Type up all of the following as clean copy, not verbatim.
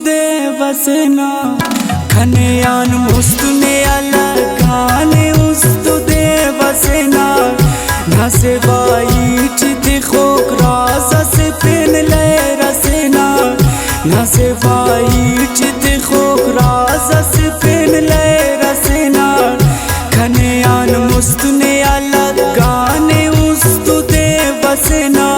देवसेना खनेयान मुस्तुने अलगाने उस्तु देवसेना नसे वाईट दिखोक राजा से पेन ले रसेना नसे वाईट दिखोक राजा से पेन ले रसेना खनेयान मुस्तुने अलगाने उस्तु देवसेना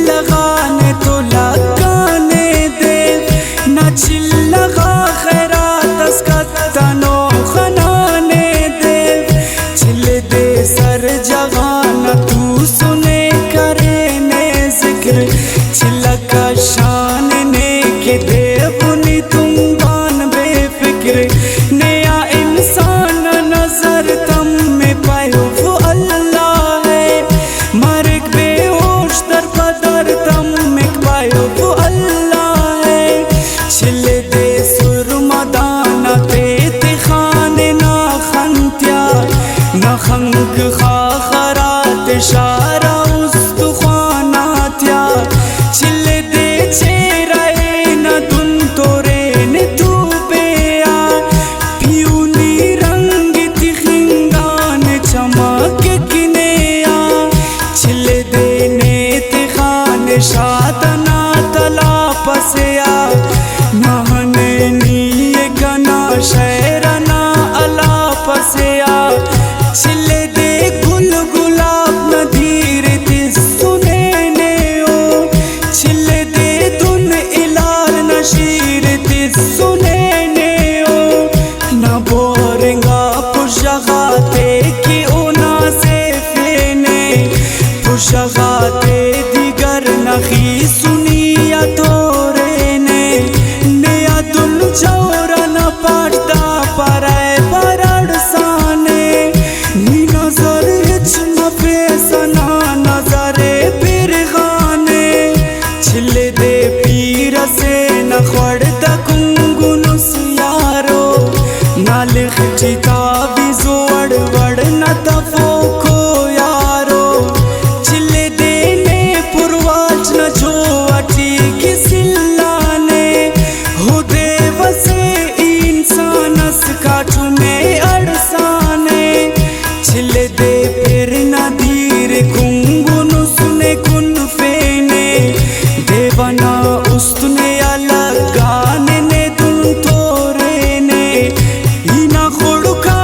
लगाने तो लगाने दे न छिल लगा खैरात उसका तनो खनाने दे छिल दे सर जगाना तू सुने करे ने जिक्र छिलका शान ने के दे बुनी तुम गान बेफिक्र नया इंसान नजर तम में पायो वो अल्लाह है मरक बेहोश दर पदर तम में पायो वो अल्लाह है छिल दे सुरमा दाना तेत खाने ना खंत्या ना खंक खा खरात शारा उस्तुखानात्या छिल दे चेहरे न दुन तोरे ने तू बेया पियूनी रंग तिखिंगान चमक किनेया छिल दे ने तिखान शातना तला पसया नहने नीये गना शहरना अला पसया छिल दे गुल गुलाब नदीर तिस सुने ने ओ छिल दे दुन इलाल नशीर तिस सुने ने ओ न बोरेंगा पुशगाते की ओना से फेने पुशगाते दिगर नखी सुनिया तोरे ने नया दुल चौरा न पड़ता पराए परड़ साने नी नजर हिच न पेसना नजरे फिर खाने छिल दे पीर से न खड़ता कुंगुनुस यारो न लिख चिताबी जोड़ वड़ न तफो को यारो छिल दे ने पुरवाच न जो अटी किसिल्लाने हो देवसे इंसानस काठू में अड़साने छिल दे फिर नदीर कुंगुनु सुने कुन फेने देवना उस्तुने अलगाने ने तुम तोरे ने इना खुड़का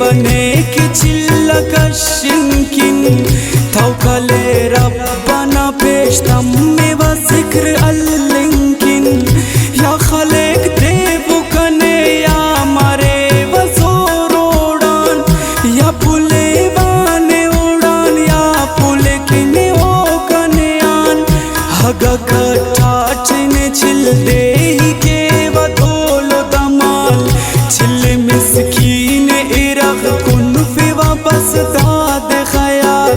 बने की चिल्लकशिंकिन थौकले रब्बना पेशतम में व जिक्र अल्लिंकिन या खलेक देवु कने या मारे व जोरोड़ान या पुले वाने उड़ान या पुले किने ओ कन्यान हगा कटाचने चिल दे के व धोलो दमाल चिल मिस्कीन इरग कुन फी व बस दाद ख़याल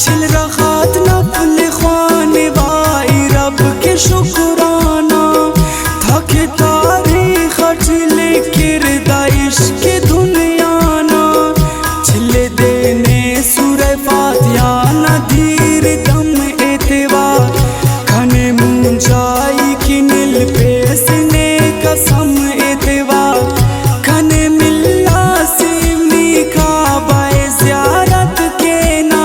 चिल रखात नफल ख्वाने वाई रब के शुक्राना था कि तारीख चिले किरदा इश्क दुनियाना चिल देने सूरह फातिहा नदीर दम एतवार खने मुंजाई किनिल पेसने कसम एतवार खने मिल्ला सिमनी काबाए ज़ियारत के ना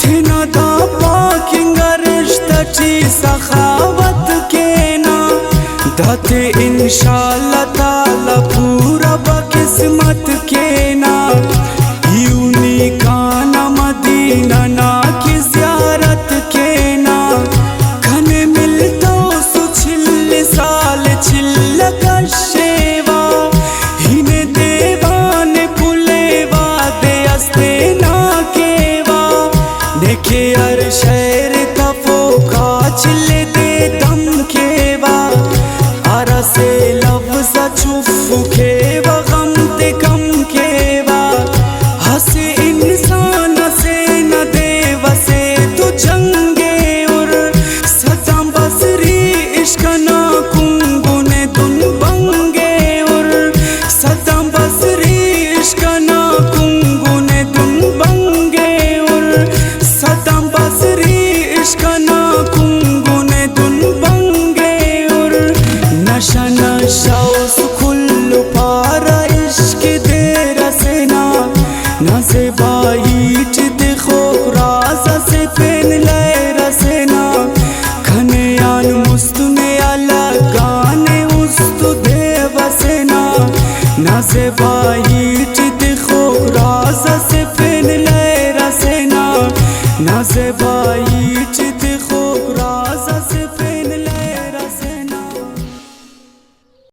थिना दा पाकिंगर रिश्तची सखावत के ना दाते इंशाअल्लाह ताला पूरा बकिस्मत के ना।